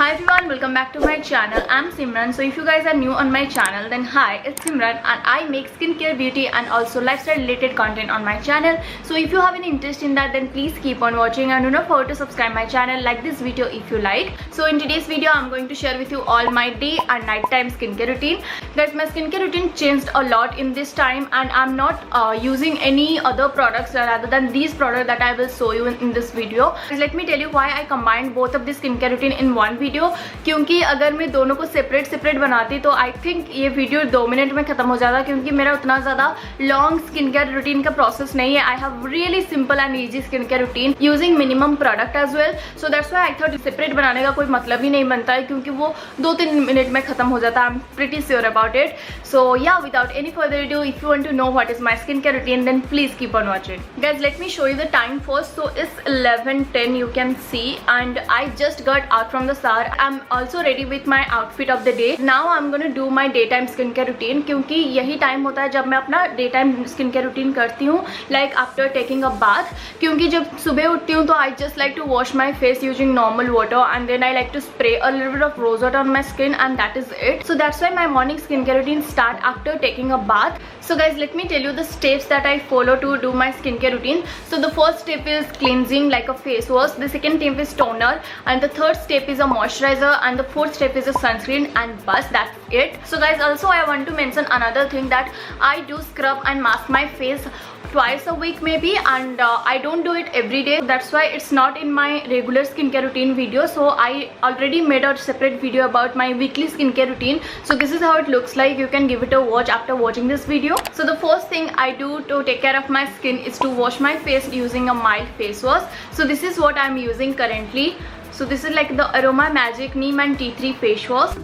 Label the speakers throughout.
Speaker 1: Hi everyone, welcome back to my channel. I'm Simran. So if you guys are new on my channel, then hi, it's Simran and I make skincare, beauty and also lifestyle related content on my channel. So if you have any interest in that, then please keep on watching and do not forget to subscribe my channel, like this video if you like. So in today's video, I'm going to share with you all my day and nighttime skincare routine. Guys, my skincare routine changed a lot in this time and I'm not using any other products rather than these products that I will show you in this video. Let me tell you why I combined both of this skincare routine in one video, क्योंकि अगर मैं दोनों को separate बनाती तो I think ये video 2 minute में खत्म हो जाता, क्योंकि मेरा उतना ज़्यादा लॉन्ग स्किन केयर रूटीन का प्रोसेस नहीं है. I have really simple and easy skin care routine using minimum product as well. So that's why I thought separate बनाने का कोई मतलब ही नहीं बनता है, क्योंकि वो 2-3 मिनट में खत्म हो जाता. I am pretty sure about it. So yeah without any further ado, if you want to know what is my skincare routine, then please keep on watching. Guys, let me show you the time first. So it's 11:10, you can see, and I just got out from the shower. I'm also ready with my outfit of the day. Now I'm gonna do my daytime skincare routine, क्योंकि यही time होता है जब मैं अपना daytime skincare routine करती हूँ, like after taking a bath. क्योंकि जब सुबह उठती हूँ तो I just like to wash my face using normal water and then I like to spray a little bit of rose water on my skin and that is it. So that's why my morning skincare routine start after taking a bath. So guys, let me tell you the steps that I follow to do my skincare routine. So the first step is cleansing like a face wash. The second step is toner and the third step is a moisturizer and the fourth step is a sunscreen and bus. That's it. So guys, also I want to mention another thing that I do scrub and mask my face twice a week maybe, and I don't do it every day. That's why it's not in my regular skincare routine video. So I already made a separate video about my weekly skincare routine. So this is how it looks like. You can give it a watch after watching this video. So the first thing I do to take care of my skin is to wash my face using a mild face wash. So this is what I'm using currently. So this is like the Aroma Magic Neem and Tea Tree face wash.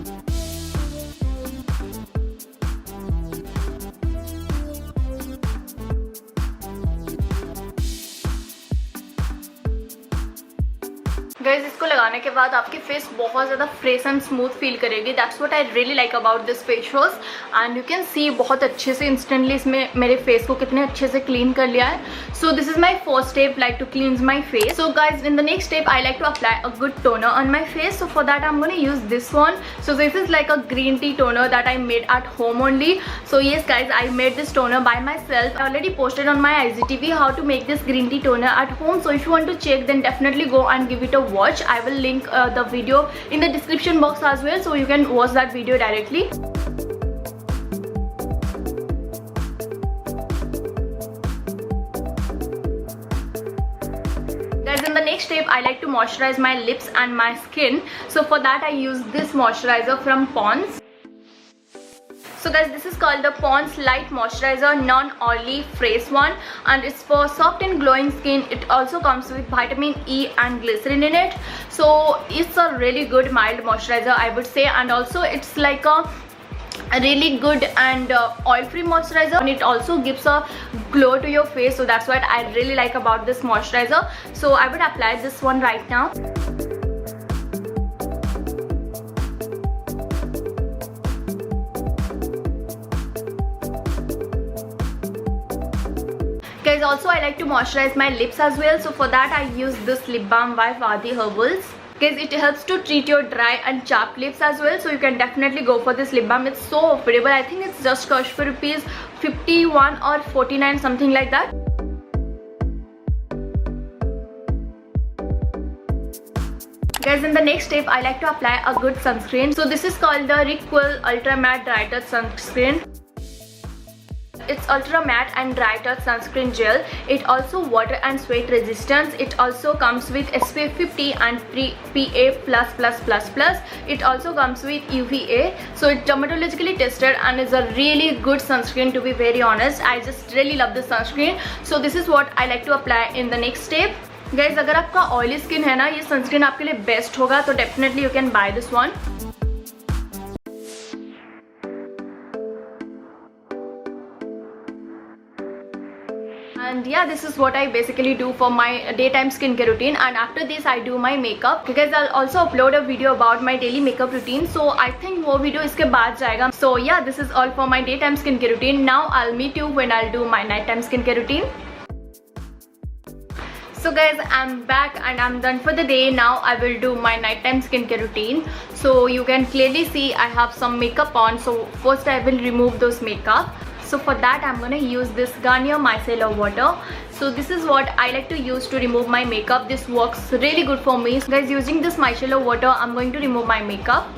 Speaker 1: Guys, इसको लगाने के बाद आपकी face बहुत ज़्यादा fresh and smooth feel करेगी. That's what I really like about this face wash. And you can see बहुत अच्छे से इंस्टेंटली इसमें मेरे फेस को कितने अच्छे से क्लीन कर लिया है. So this is my first step, like to cleanse my face. So guys, in the next step I like to apply a good toner on my face. So for that I am gonna use this one. So this is like a green tea toner that I made at home only. So yes guys, I made this toner by myself. I already posted on my IGTV how to make this green tea toner at home. So if you want to check, then definitely go and give it a watch. I will link the video in the description box as well, so you can watch that video directly. Guys, in the next step I like to moisturize my lips and my skin. So for that I use this moisturizer from Pond's. So guys, this is called the Pond's Light Moisturizer Non-Oily Fresh one, and it's for soft and glowing skin. It also comes with vitamin E and glycerin in it. So it's a really good mild moisturizer, I would say, and also it's like a really good and oil-free moisturizer, and it also gives a glow to your face. So that's what I really like about this moisturizer. So I would apply this one right now. Guys, also I like to moisturize my lips as well. So for that I use this lip balm by Vadi Herbals. Guys, it helps to treat your dry and chapped lips as well. So you can definitely go for this lip balm. It's so affordable. I think it's just cost for rupees 51 or 49, something like that. Guys, in the next step I like to apply a good sunscreen. So this is called the Rickwell Ultra Matte Dry Touch Sunscreen. It's ultra matte and dry touch sunscreen gel. It also water and sweat resistance. It also comes with SPF 50 and PA++++. It also comes with UVA. So it's dermatologically tested and is a really good sunscreen, to be very honest. I just really love this sunscreen. So this is what I like to apply in the next step. Guys, अगर आपका oily skin है ना, ये sunscreen आपके लिए best होगा. तो definitely you can by this one. And yeah, this is what I basically do for my daytime skincare routine. And after this I do my makeup, because I'll also upload a video about my daily makeup routine. So I think वो video इसके बाद जाएगा. So yeah, this is all for my daytime skincare routine. Now I'll meet you when I'll do my nighttime skincare routine. So guys, I'm back and I'm done for the day. Now I will do my nighttime skincare routine. So you can clearly see I have some makeup on. So first I will remove those makeup. So for that I'm gonna use this Garnier Micellar Water. So this is what I like to use to remove my makeup. This works really good for me. So guys, using this micellar water, I'm going to remove my makeup.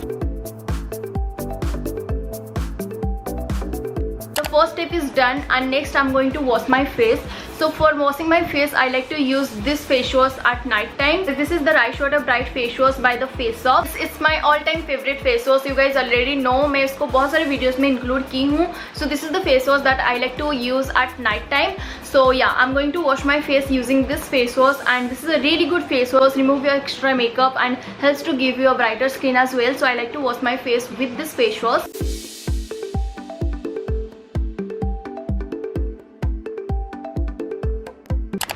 Speaker 1: The first step is done, and next I'm going to wash my face. So for washing my face, I like to use this face wash at night time. This is the Rice Water Bright face wash by the Face Off. It's my all time favorite face wash. You guys already know, मैं इसको बहुत सारे videos में include की हूँ. So this is the face wash that I like to use at night time. So yeah, I'm going to wash my face using this face wash, and this is a really good face wash. Remove your extra makeup and helps to give you a brighter skin as well. So I like to wash my face with this face wash.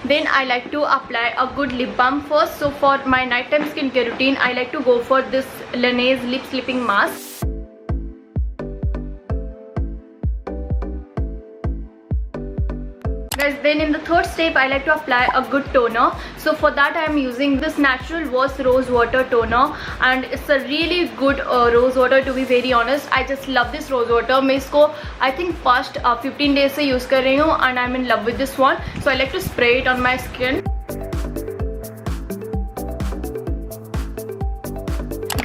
Speaker 1: Then I like to apply a good lip balm first. So for my nighttime skincare routine, I like to go for this Laneige lip sleeping mask. Guys, then in the third step, I like to apply a good toner. So for that I am using this Natural Wash Rose Water toner, and it's a really good rose water, to be very honest. I just love this rose water. मैं इसको I think past 15 days से use कर रही हूँ, and I'm in love with this one. So I like to spray it on my skin.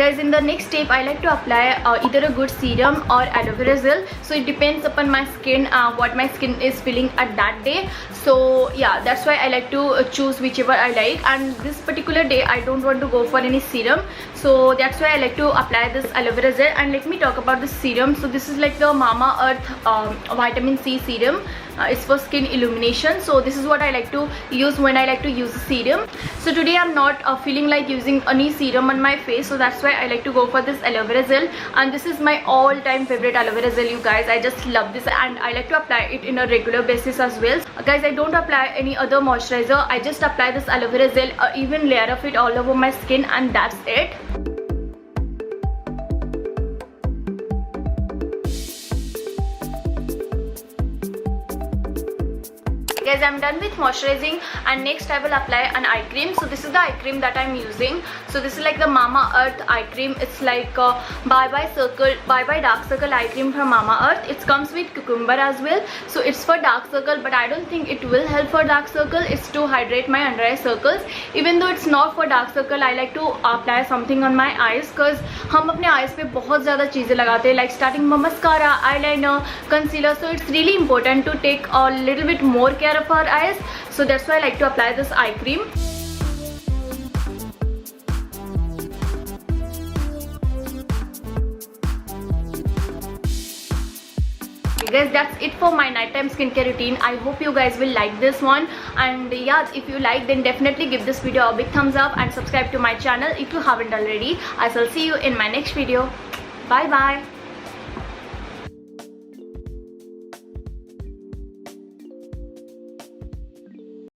Speaker 1: Guys, in the next step I like to apply either a good serum or aloe vera gel. So it depends upon my skin, what my skin is feeling at that day. So yeah, that's why I like to choose whichever I like, and this particular day I don't want to go for any serum. So that's why I like to apply this aloe vera gel. And let me talk about the serum. So this is like the Mamaearth vitamin C serum. It's for skin illumination. So this is what I like to use when I like to use a serum. So today I'm not feeling like using any serum on my face, so that's why I like to go for this aloe vera gel. And this is my all time favorite aloe vera gel, you guys. I just love this, and I like to apply it in a regular basis as well. Guys, I don't apply any other moisturizer. I just apply this aloe vera gel, even layer of it all over my skin, and that's it. Guys, I'm done with moisturizing, and next I will apply an eye cream. So this is the eye cream that I'm using. So this is like the Mamaearth eye cream. It's like Bye Bye Dark Circle eye cream from Mamaearth. It comes with cucumber as well. So it's for dark circle, but I don't think it will help for dark circle. It's to hydrate my under eye circles. Even though it's not for dark circle, I like to apply something on my eyes, because हम अपने eyes पे बहुत ज़्यादा चीज़ें लगाते हैं, like starting में mascara, eyeliner, concealer. So it's really important to take a little bit more care of our eyes. So that's why I like to apply this eye cream. Guys, that's it for my nighttime skincare routine. I hope you guys will like this one, and yeah, if you like, then definitely give this video a big thumbs up and subscribe to my channel if you haven't already. I shall see you in my next video. Bye bye.